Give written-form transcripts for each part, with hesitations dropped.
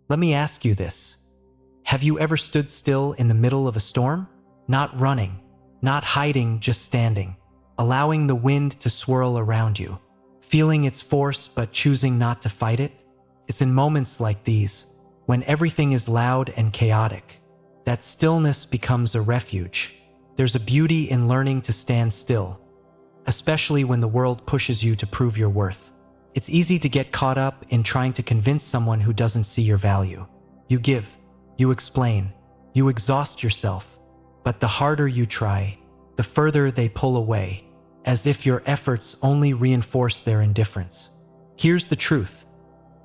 Let me ask you this. Have you ever stood still in the middle of a storm? Not running, not hiding, just standing, allowing the wind to swirl around you, feeling its force but choosing not to fight it? It's in moments like these, when everything is loud and chaotic, that stillness becomes a refuge. There's a beauty in learning to stand still, especially when the world pushes you to prove your worth. It's easy to get caught up in trying to convince someone who doesn't see your value. You give, you explain, you exhaust yourself, but the harder you try, the further they pull away, as if your efforts only reinforce their indifference. Here's the truth.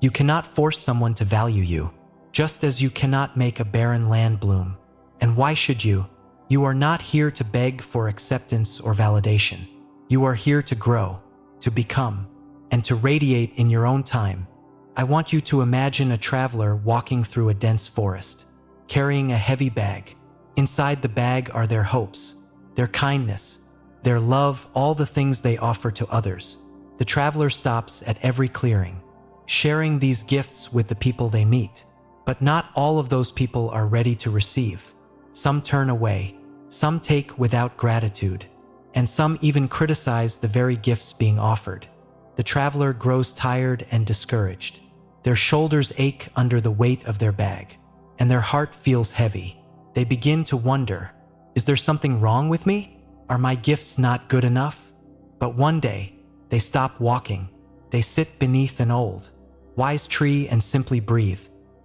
You cannot force someone to value you, just as you cannot make a barren land bloom. And why should you? You are not here to beg for acceptance or validation. You are here to grow, to become, and to radiate in your own time. I want you to imagine a traveler walking through a dense forest, carrying a heavy bag. Inside the bag are their hopes, their kindness, their love, all the things they offer to others. The traveler stops at every clearing, sharing these gifts with the people they meet. But not all of those people are ready to receive. Some turn away, some take without gratitude, and some even criticize the very gifts being offered. The traveler grows tired and discouraged. Their shoulders ache under the weight of their bag, and their heart feels heavy. They begin to wonder, is there something wrong with me? Are my gifts not good enough? But one day, they stop walking. They sit beneath an old, wise tree and simply breathe.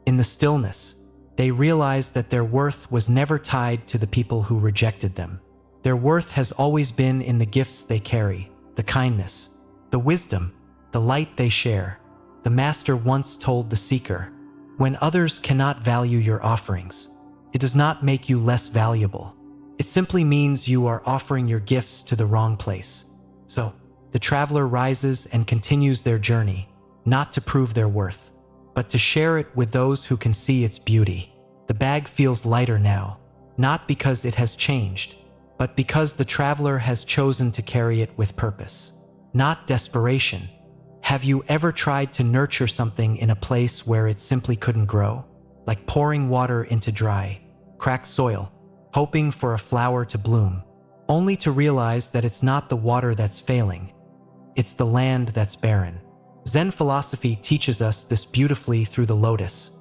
In the stillness, they realize that their worth was never tied to the people who rejected them. Their worth has always been in the gifts they carry, the kindness, the wisdom, the light they share. The master once told the seeker, when others cannot value your offerings, it does not make you less valuable. It simply means you are offering your gifts to the wrong place. So, the traveler rises and continues their journey, not to prove their worth, but to share it with those who can see its beauty. The bag feels lighter now, not because it has changed, but because the traveler has chosen to carry it with purpose, not desperation. Have you ever tried to nurture something in a place where it simply couldn't grow? Like pouring water into dry, cracked soil, hoping for a flower to bloom, only to realize that it's not the water that's failing, it's the land that's barren. Zen philosophy teaches us this beautifully through the lotus.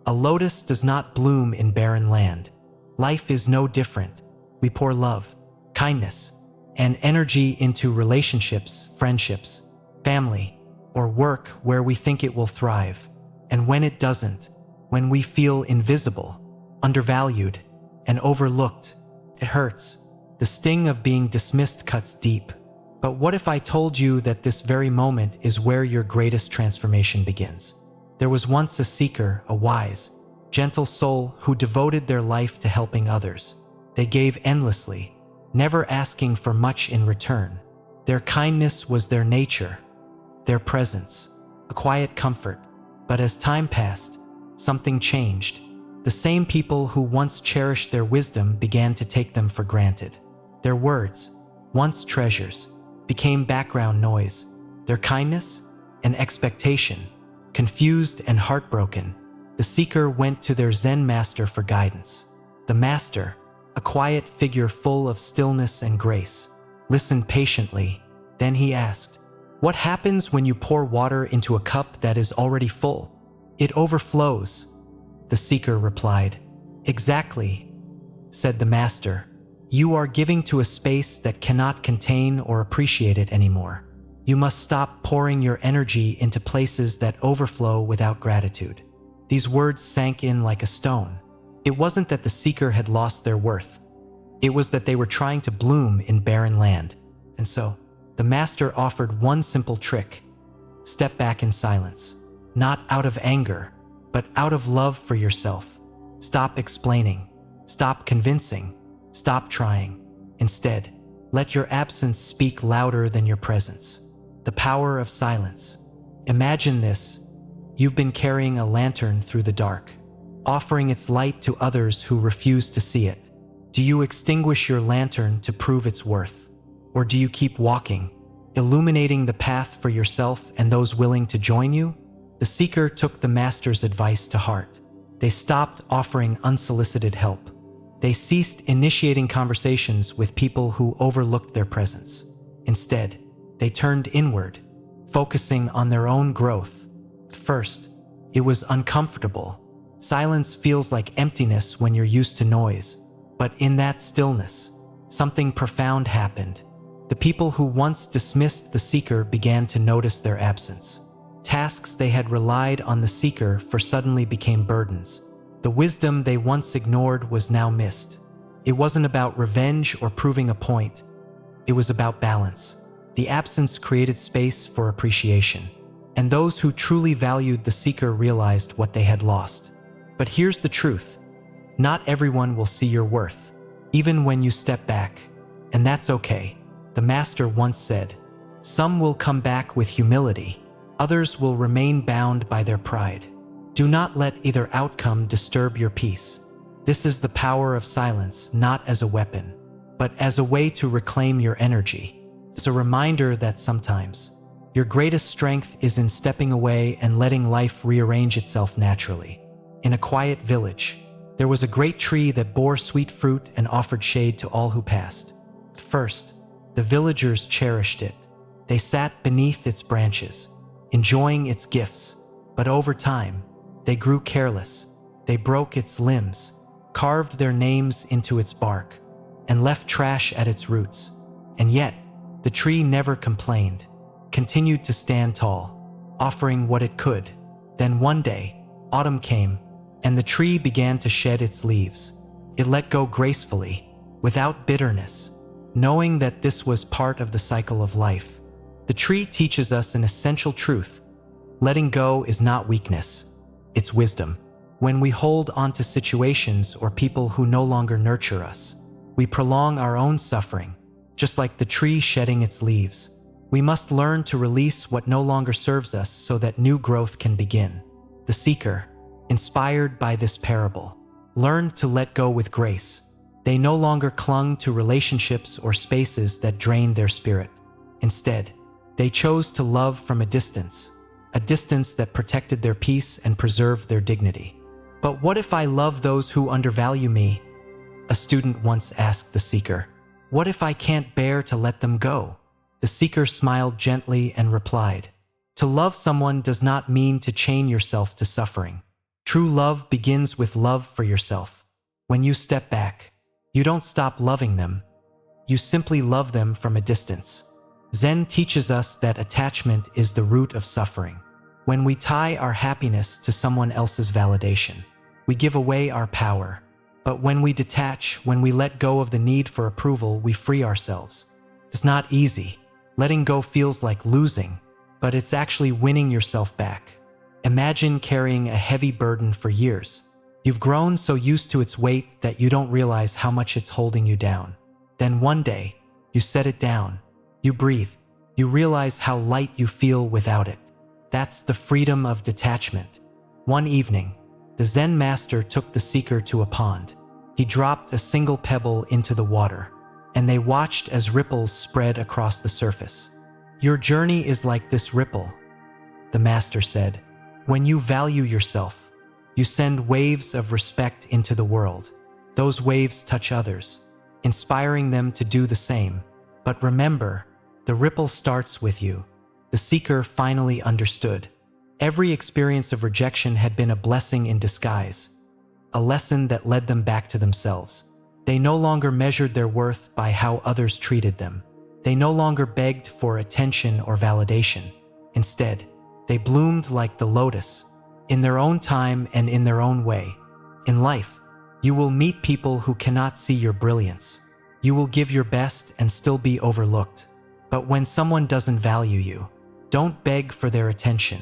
A lotus does not bloom in barren land. Life is no different. We pour love, kindness, and energy into relationships, friendships, family, or work where we think it will thrive. And when it doesn't, when we feel invisible, undervalued, and overlooked, it hurts. The sting of being dismissed cuts deep. But what if I told you that this very moment is where your greatest transformation begins? There was once a seeker, a wise, gentle soul who devoted their life to helping others. They gave endlessly, never asking for much in return. Their kindness was their nature, their presence, a quiet comfort. But as time passed, something changed. The same people who once cherished their wisdom began to take them for granted. Their words, once treasures, became background noise. Their kindness, an expectation. Confused and heartbroken, the seeker went to their Zen master for guidance. The master, a quiet figure full of stillness and grace, listened patiently. Then he asked, "What happens when you pour water into a cup that is already full?" "It overflows," the seeker replied. "Exactly," said the master. "You are giving to a space that cannot contain or appreciate it anymore. You must stop pouring your energy into places that overflow without gratitude." These words sank in like a stone. It wasn't that the seeker had lost their worth. It was that they were trying to bloom in barren land. And so, the master offered one simple trick. Step back in silence. Not out of anger, but out of love for yourself. Stop explaining. Stop convincing. Stop trying. Instead, let your absence speak louder than your presence. The power of silence. Imagine this. You've been carrying a lantern through the dark, offering its light to others who refuse to see it. Do you extinguish your lantern to prove its worth? Or do you keep walking, illuminating the path for yourself and those willing to join you? The seeker took the master's advice to heart. They stopped offering unsolicited help. They ceased initiating conversations with people who overlooked their presence. Instead, they turned inward, focusing on their own growth. First, it was uncomfortable. Silence feels like emptiness when you're used to noise. But in that stillness, something profound happened. The people who once dismissed the seeker began to notice their absence. Tasks they had relied on the seeker for suddenly became burdens. The wisdom they once ignored was now missed. It wasn't about revenge or proving a point. It was about balance. The absence created space for appreciation. And those who truly valued the seeker realized what they had lost. But here's the truth. Not everyone will see your worth, even when you step back. And that's okay. The master once said, "Some will come back with humility. Others will remain bound by their pride." Do not let either outcome disturb your peace. This is the power of silence, not as a weapon, but as a way to reclaim your energy. It's a reminder that sometimes your greatest strength is in stepping away and letting life rearrange itself naturally. In a quiet village, there was a great tree that bore sweet fruit and offered shade to all who passed. First, the villagers cherished it. They sat beneath its branches, enjoying its gifts. But over time, they grew careless. They broke its limbs, carved their names into its bark, and left trash at its roots. And yet, the tree never complained, continued to stand tall, offering what it could. Then one day, autumn came, and the tree began to shed its leaves. It let go gracefully, without bitterness, knowing that this was part of the cycle of life. The tree teaches us an essential truth. Letting go is not weakness, it's wisdom. When we hold onto situations or people who no longer nurture us, we prolong our own suffering, just like the tree shedding its leaves. We must learn to release what no longer serves us so that new growth can begin. The seeker, inspired by this parable, learned to let go with grace. They no longer clung to relationships or spaces that drained their spirit. Instead, they chose to love from a distance that protected their peace and preserved their dignity. But what if I love those who undervalue me? A student once asked the seeker. What if I can't bear to let them go? The seeker smiled gently and replied, to love someone does not mean to chain yourself to suffering. True love begins with love for yourself. When you step back, you don't stop loving them. You simply love them from a distance. Zen teaches us that attachment is the root of suffering. When we tie our happiness to someone else's validation, we give away our power. But when we detach, when we let go of the need for approval, we free ourselves. It's not easy. Letting go feels like losing, but it's actually winning yourself back. Imagine carrying a heavy burden for years. You've grown so used to its weight that you don't realize how much it's holding you down. Then one day, you set it down. You breathe. You realize how light you feel without it. That's the freedom of detachment. One evening, the Zen master took the seeker to a pond. He dropped a single pebble into the water, and they watched as ripples spread across the surface. Your journey is like this ripple, the master said. When you value yourself, you send waves of respect into the world. Those waves touch others, inspiring them to do the same. But remember, the ripple starts with you. The seeker finally understood. Every experience of rejection had been a blessing in disguise, a lesson that led them back to themselves. They no longer measured their worth by how others treated them. They no longer begged for attention or validation. Instead, they bloomed like the lotus, in their own time and in their own way. In life, you will meet people who cannot see your brilliance. You will give your best and still be overlooked. But when someone doesn't value you, don't beg for their attention.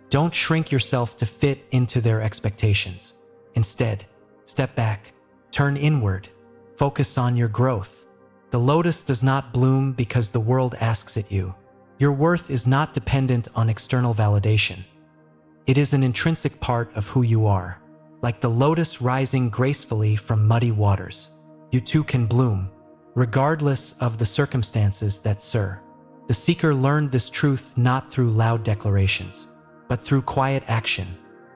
Don't shrink yourself to fit into their expectations. Instead, step back, turn inward, focus on your growth. The lotus does not bloom because the world asks it you. Your worth is not dependent on external validation. It is an intrinsic part of who you are. Like the lotus rising gracefully from muddy waters, you too can bloom, regardless of the circumstances that surround. The seeker learned this truth not through loud declarations, but but through quiet action.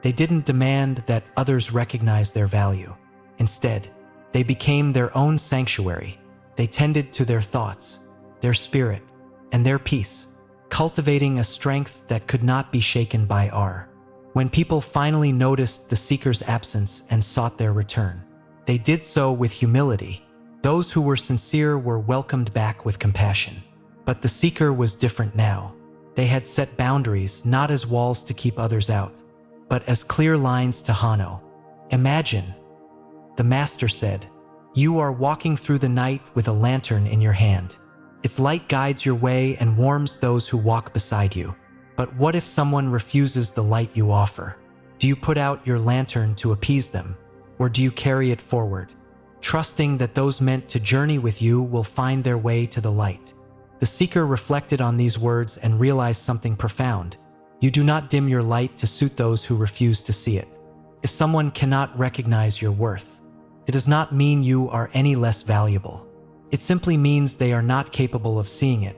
They didn't demand that others recognize their value. Instead, they became their own sanctuary. They tended to their thoughts, their spirit, and their peace, cultivating a strength that could not be shaken by awe. When people finally noticed the seeker's absence and sought their return, they did so with humility. Those who were sincere were welcomed back with compassion. But the seeker was different now. They had set boundaries not as walls to keep others out, but as clear lines to Hano. Imagine, the master said, you are walking through the night with a lantern in your hand. Its light guides your way and warms those who walk beside you. But what if someone refuses the light you offer? Do you put out your lantern to appease them, or do you carry it forward, trusting that those meant to journey with you will find their way to the light? The seeker reflected on these words and realized something profound. You do not dim your light to suit those who refuse to see it. If someone cannot recognize your worth, it does not mean you are any less valuable. It simply means they are not capable of seeing it,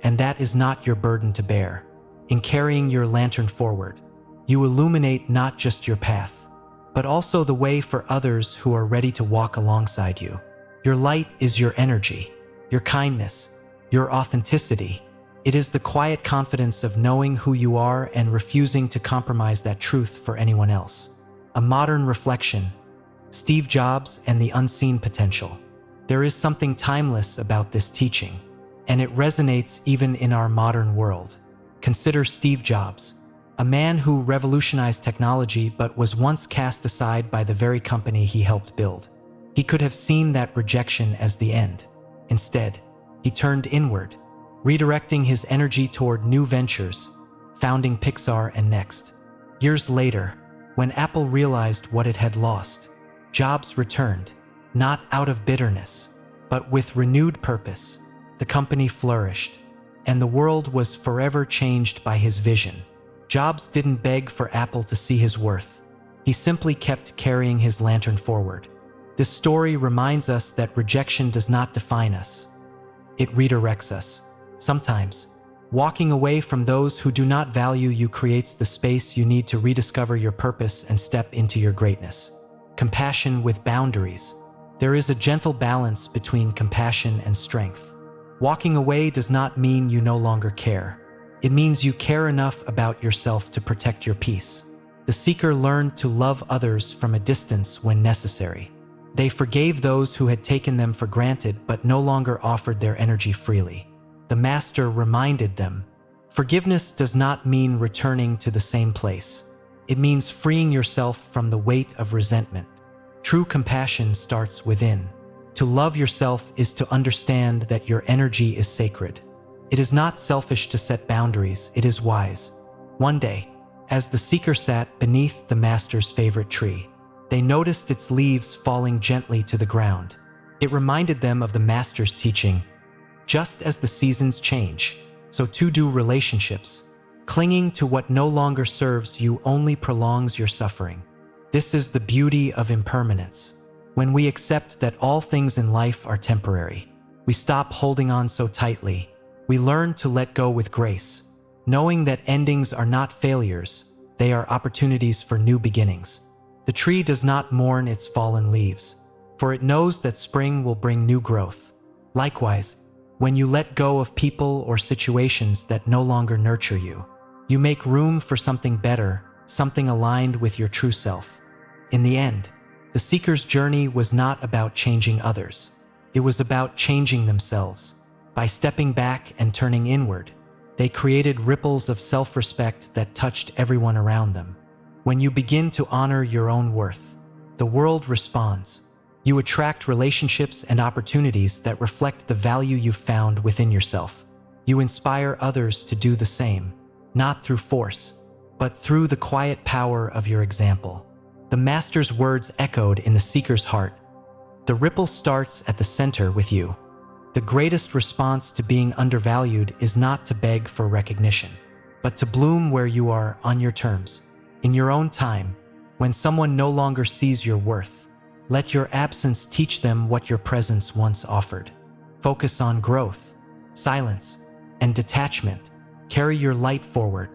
and that is not your burden to bear. In carrying your lantern forward, you illuminate not just your path, but also the way for others who are ready to walk alongside you. Your light is your energy, your kindness, your authenticity. It is the quiet confidence of knowing who you are and refusing to compromise that truth for anyone else. A modern reflection, Steve Jobs and the unseen potential. There is something timeless about this teaching, and it resonates even in our modern world. Consider Steve Jobs, a man who revolutionized technology but was once cast aside by the very company he helped build. He could have seen that rejection as the end. Instead, he turned inward, redirecting his energy toward new ventures, founding Pixar and Next. Years later, when Apple realized what it had lost, Jobs returned, not out of bitterness, but with renewed purpose. The company flourished, and the world was forever changed by his vision. Jobs didn't beg for Apple to see his worth. He simply kept carrying his lantern forward. This story reminds us that rejection does not define us. It redirects us. Sometimes, walking away from those who do not value you creates the space you need to rediscover your purpose and step into your greatness. Compassion with boundaries. There is a gentle balance between compassion and strength. Walking away does not mean you no longer care. It means you care enough about yourself to protect your peace. The seeker learned to love others from a distance when necessary. They forgave those who had taken them for granted but no longer offered their energy freely. The master reminded them, forgiveness does not mean returning to the same place. It means freeing yourself from the weight of resentment. True compassion starts within. To love yourself is to understand that your energy is sacred. It is not selfish to set boundaries, it is wise. One day, as the seeker sat beneath the master's favorite tree, they noticed its leaves falling gently to the ground. It reminded them of the master's teaching. Just as the seasons change, so too do relationships. Clinging to what no longer serves you only prolongs your suffering. This is the beauty of impermanence. When we accept that all things in life are temporary, we stop holding on so tightly. We learn to let go with grace, knowing that endings are not failures, they are opportunities for new beginnings. The tree does not mourn its fallen leaves, for it knows that spring will bring new growth. Likewise, when you let go of people or situations that no longer nurture you, you make room for something better, something aligned with your true self. In the end, the seeker's journey was not about changing others. It was about changing themselves. By stepping back and turning inward, they created ripples of self-respect that touched everyone around them. When you begin to honor your own worth, the world responds. You attract relationships and opportunities that reflect the value you've found within yourself. You inspire others to do the same, not through force, but through the quiet power of your example. The master's words echoed in the seeker's heart. The ripple starts at the center with you. The greatest response to being undervalued is not to beg for recognition, but to bloom where you are on your terms, in your own time. When someone no longer sees your worth, let your absence teach them what your presence once offered. Focus on growth, silence, and detachment. Carry your light forward.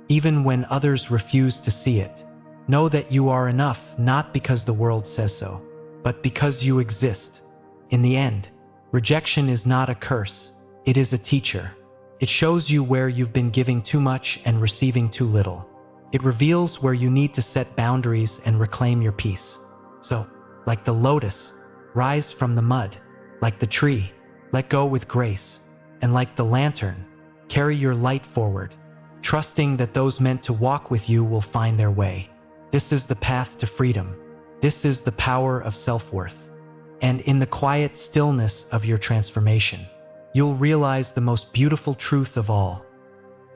even when others refuse to see it. Know that you are enough, not because the world says so, but because you exist. In the end, rejection is not a curse, it is a teacher. It shows you where you've been giving too much and receiving too little. It reveals where you need to set boundaries and reclaim your peace. So, like the lotus, rise from the mud. Like the tree, let go with grace. And like the lantern, carry your light forward, trusting that those meant to walk with you will find their way. This is the path to freedom. This is the power of self-worth. And in the quiet stillness of your transformation, you'll realize the most beautiful truth of all.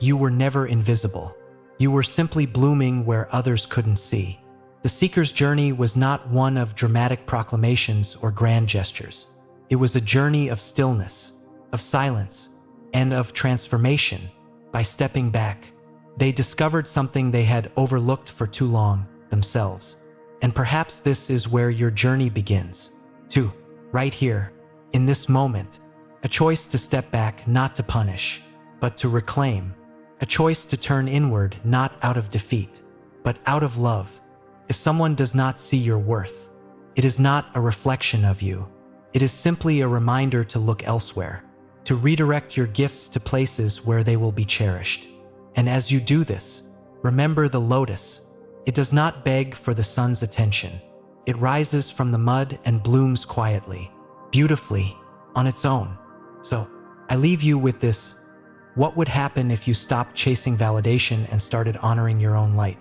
You were never invisible. You were simply blooming where others couldn't see. The seeker's journey was not one of dramatic proclamations or grand gestures. It was a journey of stillness, of silence, and of transformation. By stepping back, they discovered something they had overlooked for too long, themselves. And perhaps this is where your journey begins, too, right here, in this moment. A choice to step back, not to punish, but to reclaim. A choice to turn inward, not out of defeat, but out of love. If someone does not see your worth, it is not a reflection of you. It is simply a reminder to look elsewhere, to redirect your gifts to places where they will be cherished. And as you do this, remember the lotus. It does not beg for the sun's attention. It rises from the mud and blooms quietly, beautifully, on its own. So, I leave you with this. What would happen if you stopped chasing validation and started honoring your own light?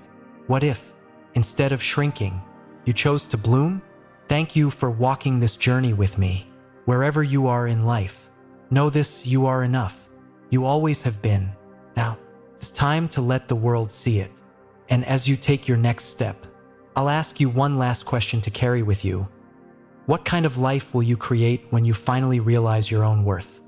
What if, instead of shrinking, you chose to bloom? Thank you for walking this journey with me. Wherever you are in life, know this: you are enough. You always have been. Now, it's time to let the world see it. And as you take your next step, I'll ask you one last question to carry with you. What kind of life will you create when you finally realize your own worth?